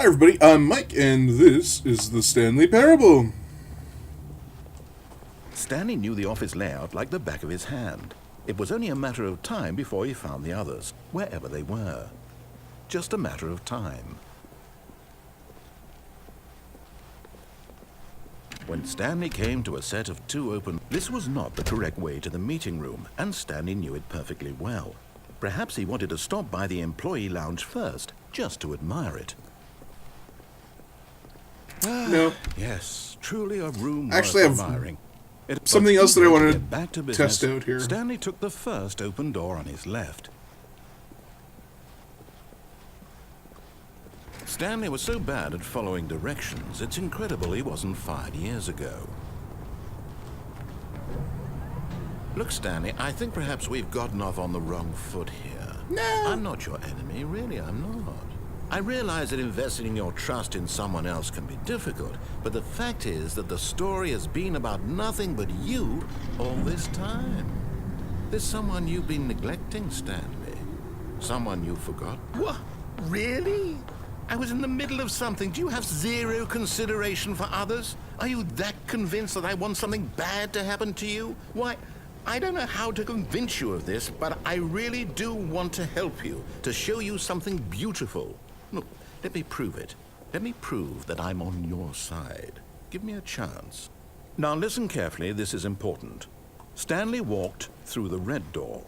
everybody, I'm Mike, and this is the Stanley Parable. Stanley knew the office layout like the back of his hand. It was only a matter of time before he found the others, wherever they were. Just a matter of time. When Stanley came to a set of two open... This was not the correct way to the meeting room, and Stanley knew it perfectly well. Perhaps he wanted to stop by the employee lounge first, just to admire it. No. Yes, truly a room Actually, worth admiring. Something else that I want to back to test out here. Stanley took the first open door on his left. Stanley was so bad at following directions, it's incredible he wasn't fired years ago. Look, Stanley, I think perhaps we've gotten off on the wrong foot here. No. I'm not your enemy, really, I'm not. I realize that investing your trust in someone else can be difficult, but the fact is that the story has been about nothing but you all this time. There's someone you've been neglecting, Stanley. Someone you forgot. What? Really? I was in the middle of something. Do you have zero consideration for others? Are you that convinced that I want something bad to happen to you? Why, I don't know how to convince you of this, but I really do want to help you, to show you something beautiful. Look, let me prove it. Let me prove that I'm on your side. Give me a chance. Now listen carefully, this is important. Stanley walked through the red door.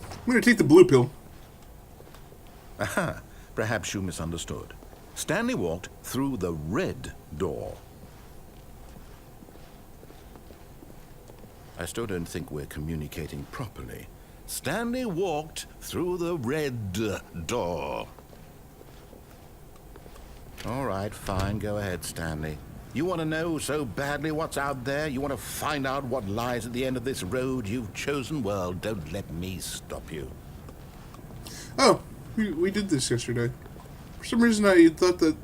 I'm going to take the blue pill. Aha, perhaps you misunderstood. Stanley walked through the red door. I still don't think we're communicating properly. Stanley walked through the red door. All right, fine. Go ahead, Stanley. You want to know so badly what's out there? You want to find out what lies at the end of this road you've chosen? Well, don't let me stop you. Oh, we did this yesterday. For some reason, I thought that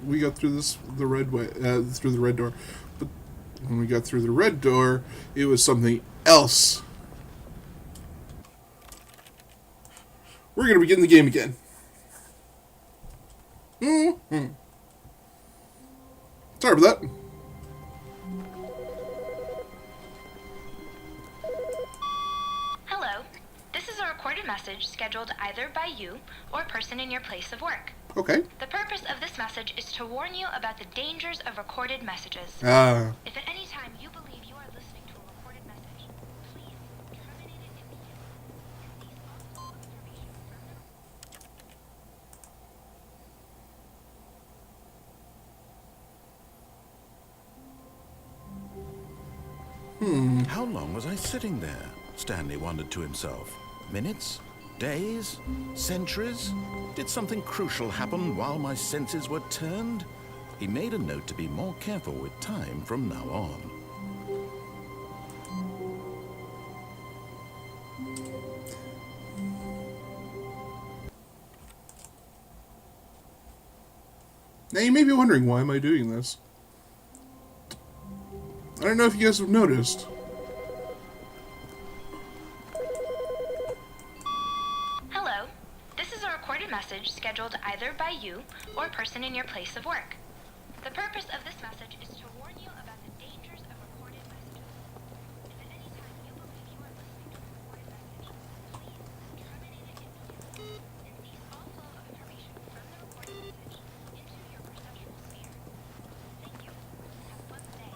we got through the red way, through the red door. But when we got through the red door, it was something else. We're going to begin the game again. Sorry about that. Hello. This is a recorded message scheduled either by you or a person in your place of work. Okay. The purpose of this message is to warn you about the dangers of recorded messages. If at any time you believe you are listening to a recorded message, please terminate it immediately. These also information How long was I sitting there? Stanley wondered to himself. Minutes? Days? Centuries? Did something crucial happen while my senses were turned? He made a note to be more careful with time from now on. Now you may be wondering, why am I doing this? I don't know if you guys have noticed. Hello. This is a recorded message scheduled either by you or a person in your place of work. The purpose of this message is to warn you about the dangers of recorded messages. If at any time you believe you are listening to a recorded message, please terminate it immediately and cease all flow of information from the recorded message into your perceptual sphere. Thank you. Have a pleasant day.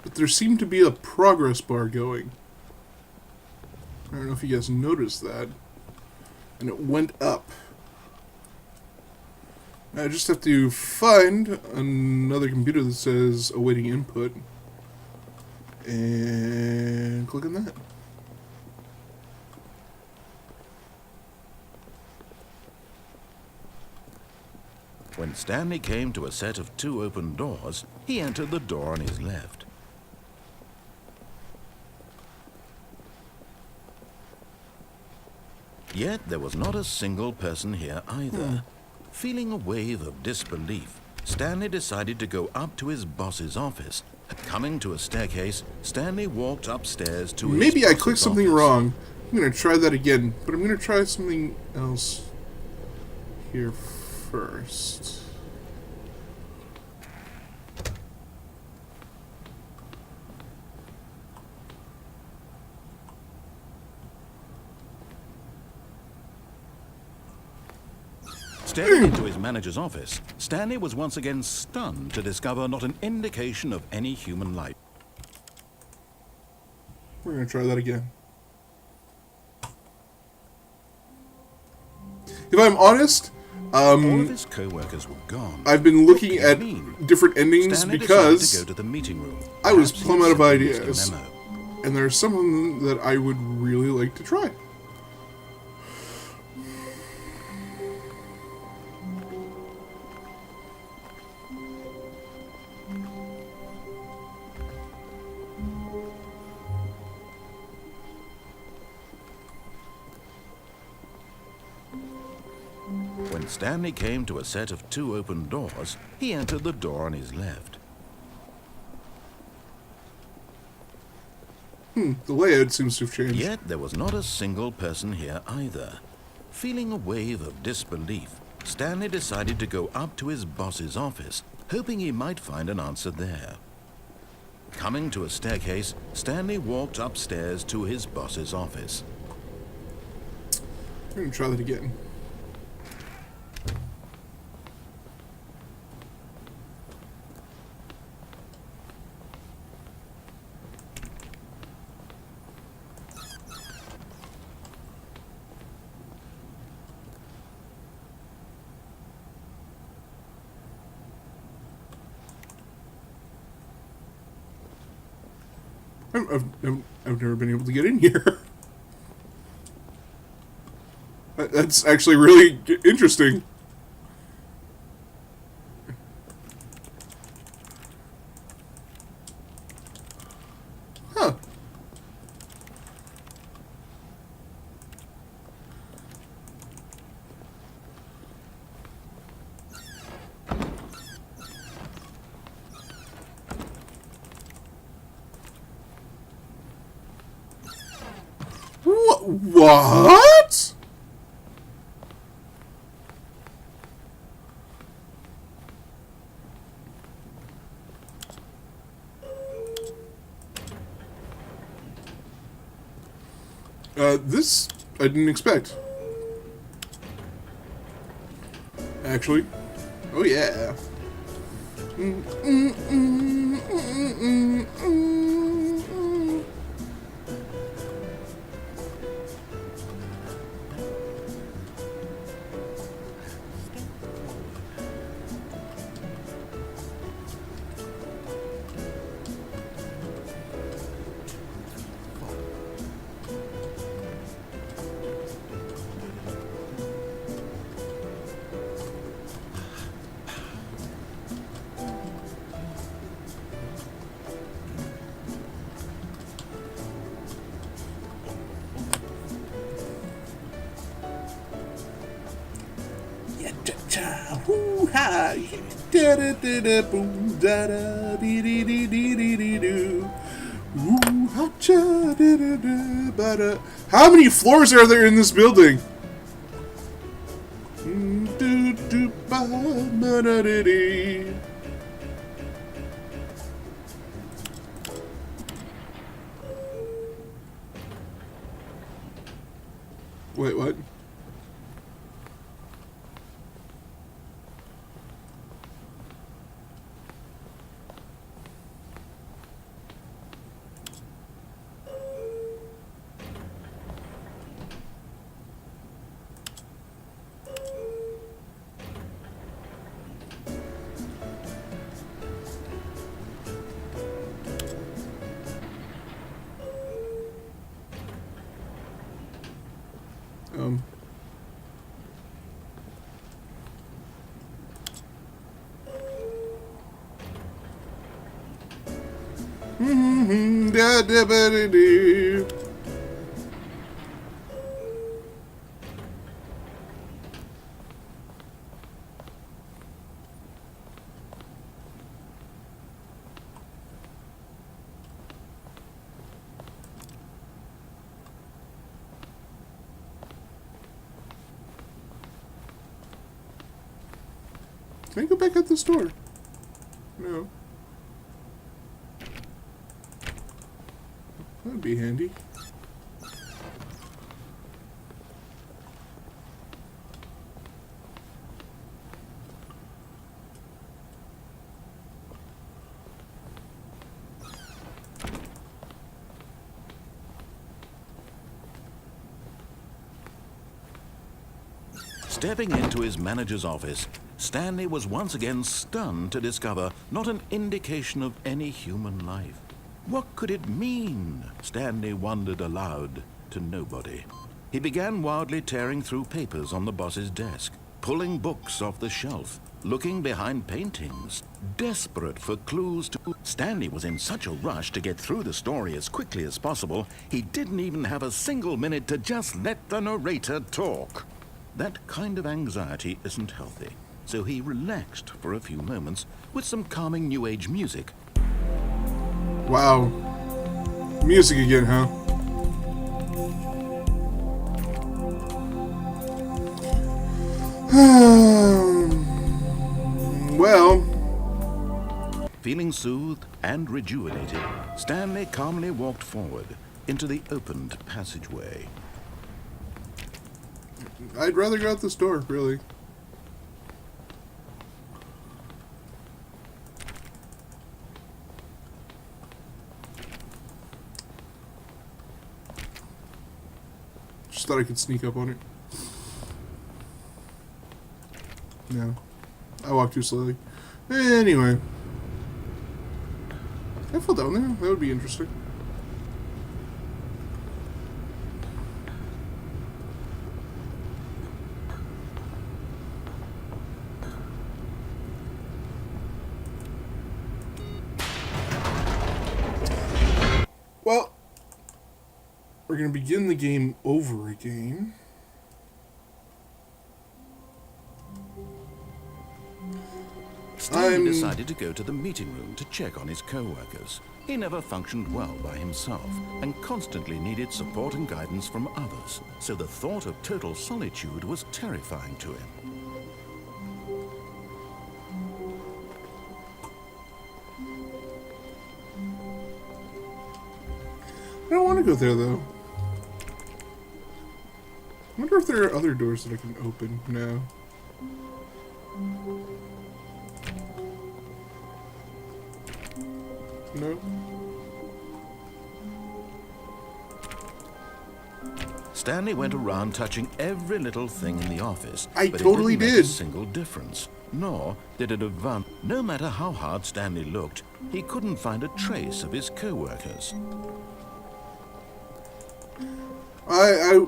But there seemed to be a progress bar going. I don't know if you guys noticed that. And it went up. Now I just have to find another computer that says awaiting input. And click on that. When Stanley came to a set of two open doors, he entered the door on his left. Yet there was not a single person here either. Feeling a wave of disbelief, Stanley decided to go up to his boss's office, Coming to a staircase, Stanley walked upstairs to his Maybe I boss's clicked something office. wrong. I'm gonna try that again, but I'm gonna try something else here first. Stepping into his manager's office, Stanley was once again stunned to discover not an indication of any human life. We're gonna try that again. If I'm honest, All of his co-workers were gone. I've been looking What at do you mean? different endings Stanley decided because to go to the meeting room. I was Perhaps plumb he out of simply missed a ideas. memo. and there are some of them that I would really like to try. When Stanley came to a set of 2 open doors, he entered the door on his left. The layout seems to have changed. Yet there was not a single person here either. Feeling a wave of disbelief, Stanley decided to go up to his boss's office, hoping he might find an answer there. Coming to a staircase, Stanley walked upstairs to his boss's office. I'm gonna try that again. I've never been able to get in here. That's actually really interesting. Huh. What? This I didn't expect. Actually. Oh yeah. Cha hoo ha da da da da boom da da dee dee dee dee dee dee doo. Ooh ha cha da da da ba da. How many floors are there in this building? Do do ba ba da dee dee. Wait, what? Da da ba da doo. Can I go back out this door? No. That'd be handy. Stepping into his manager's office, Stanley was once again stunned to discover not an indication of any human life. What could it mean? Stanley wondered aloud to nobody. He began wildly tearing through papers on the boss's desk, pulling books off the shelf, looking behind paintings, desperate for clues to... Stanley was in such a rush to get through the story as quickly as possible, he didn't even have a single minute to just let the narrator talk. That kind of anxiety isn't healthy, so he relaxed for a few moments with some calming New Age music. Wow. Music again, huh? Well. Feeling soothed and rejuvenated, Stanley calmly walked forward into the opened passageway. I'd rather go out this door, really. Just thought I could sneak up on it. No. I walked too slowly. Anyway. I fell down there. That would be interesting. Well, we're going to begin the game over again. Stanley decided to go to the meeting room to check on his co-workers. He never functioned well by himself and constantly needed support and guidance from others, so the thought of total solitude was terrifying to him. I don't want to go there, though. I wonder if there are other doors that I can open now. No. Stanley went around touching every little thing in the office. But totally it didn't did. make a single difference. Nor did it advance. No matter how hard Stanley looked, he couldn't find a trace of his co-workers. I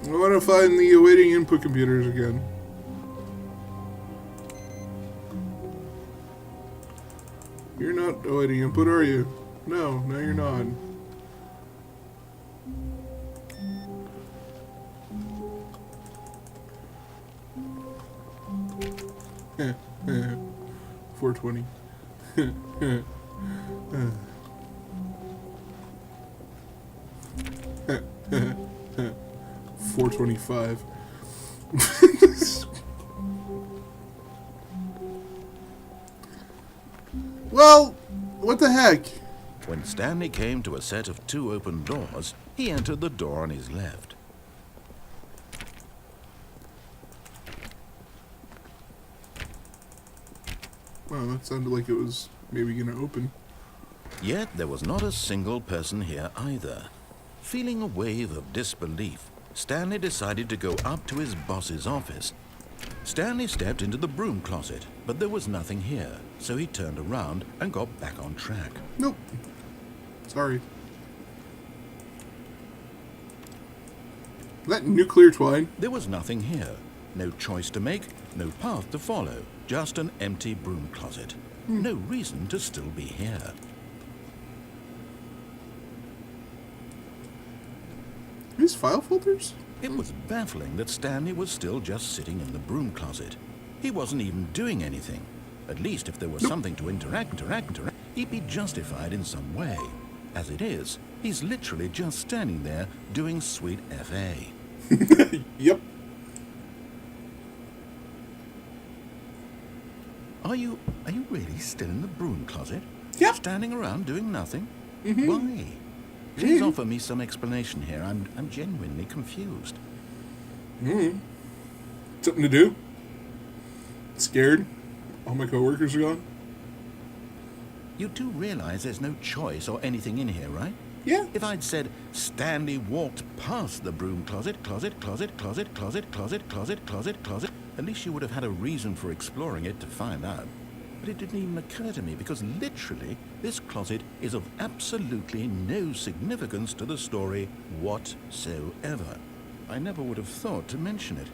want to find the awaiting input computers again. You're not awaiting input, are you? No, you're not. 420. 425. Well, what the heck? When Stanley came to a set of 2 open doors, he entered the door on his left. Well, that sounded like it was maybe going to open. Yet there was not a single person here either. Feeling a wave of disbelief, Stanley decided to go up to his boss's office. Stanley stepped into the broom closet, but there was nothing here, so he turned around and got back on track. Nope. Sorry. That nuclear twine? There was nothing here. No choice to make, no path to follow, just an empty broom closet. No reason to still be here. These file folders? It was baffling that Stanley was still just sitting in the broom closet. He wasn't even doing anything. At least if there was something to interact, he'd be justified in some way. As it is, He's literally just standing there doing sweet FA. Yep. Are you really still in the broom closet? Yep. Standing around doing nothing? Mm-hmm. Why? Please offer me some explanation here. I'm genuinely confused. Something to do? Scared? All my coworkers are gone? You do realize there's no choice or anything in here, right? Yeah. If I'd said Stanley walked past the broom closet, at least you would have had a reason for exploring it to find out. But it didn't even occur to me because literally this closet is of absolutely no significance to the story whatsoever. I never would have thought to mention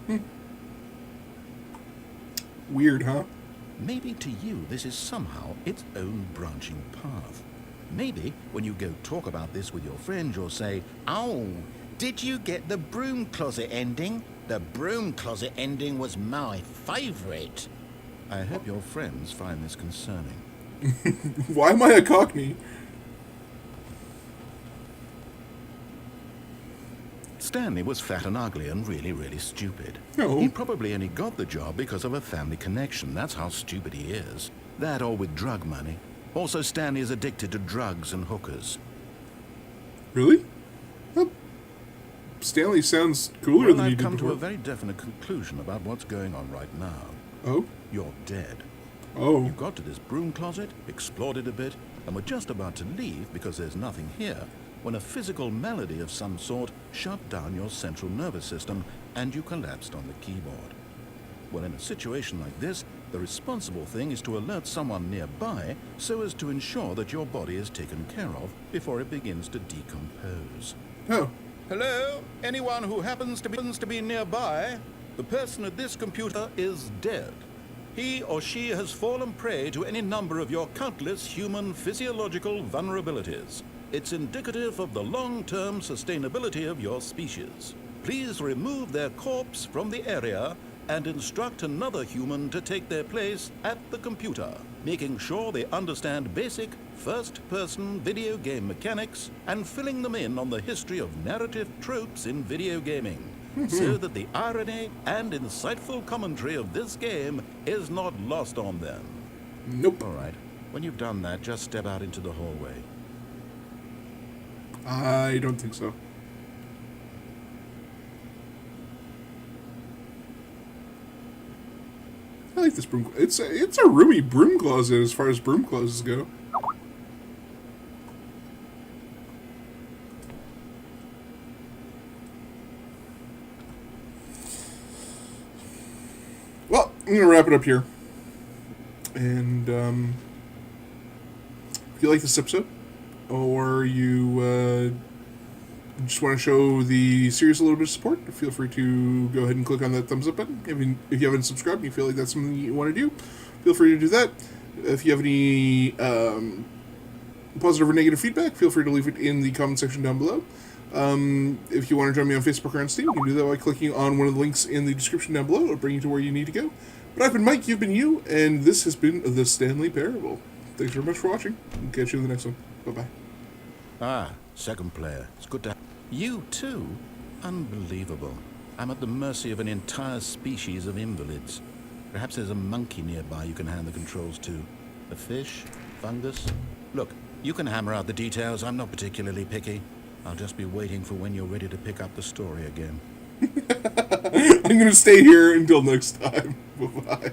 it. Weird, huh? Maybe to you this is somehow its own branching path. Maybe when you go talk about this with your friends, you'll say, "Oh, did you get the broom closet ending? The broom closet ending was my favorite." I hope your friends find this concerning. Why am I a Cockney? Stanley was fat and ugly and really, really stupid. Oh. He probably only got the job because of a family connection. That's how stupid he is. That or with drug money. Also, Stanley is addicted to drugs and hookers. Really? Well, Stanley sounds cooler Well, than he I've did come to before. a very definite conclusion about what's going on right now. Oh? You're dead. Oh. You got to this broom closet, explored it a bit, and were just about to leave because there's nothing here, when a physical malady of some sort shut down your central nervous system and you collapsed on the keyboard. Well, in a situation like this, the responsible thing is to alert someone nearby so as to ensure that your body is taken care of before it begins to decompose. Oh. Hello? Anyone who happens to be nearby? The person at this computer is dead. He or she has fallen prey to any number of your countless human physiological vulnerabilities. It's indicative of the long-term sustainability of your species. Please remove their corpse from the area and instruct another human to take their place at the computer, making sure they understand basic first-person video game mechanics and filling them in on the history of narrative tropes in video gaming, so that the irony and insightful commentary of this game is not lost on them. Nope. All right, when you've done that, just step out into the hallway. I don't think so. I like this broom. It's a roomy broom closet as far as broom closets go. Well, I'm gonna wrap it up here. And if you like this episode, or you just want to show the series a little bit of support, feel free to go ahead and click on that thumbs up button. If you haven't subscribed and you feel like that's something you want to do, feel free to do that. If you have any positive or negative feedback, feel free to leave it in the comment section down below. If you want to join me on Facebook or on Steam, you can do that by clicking on one of the links in the description down below. It'll bring you to where you need to go. But I've been Mike, you've been you, and this has been the Stanley Parable. Thanks very much for watching. We'll catch you in the next one. Bye-bye. Ah, second player. It's good to... You too? Unbelievable. I'm at the mercy of an entire species of invalids. Perhaps there's a monkey nearby you can hand the controls to. A fish? Fungus? Look, you can hammer out the details. I'm not particularly picky. I'll just be waiting for when you're ready to pick up the story again. I'm going to stay here until next time. Bye-bye.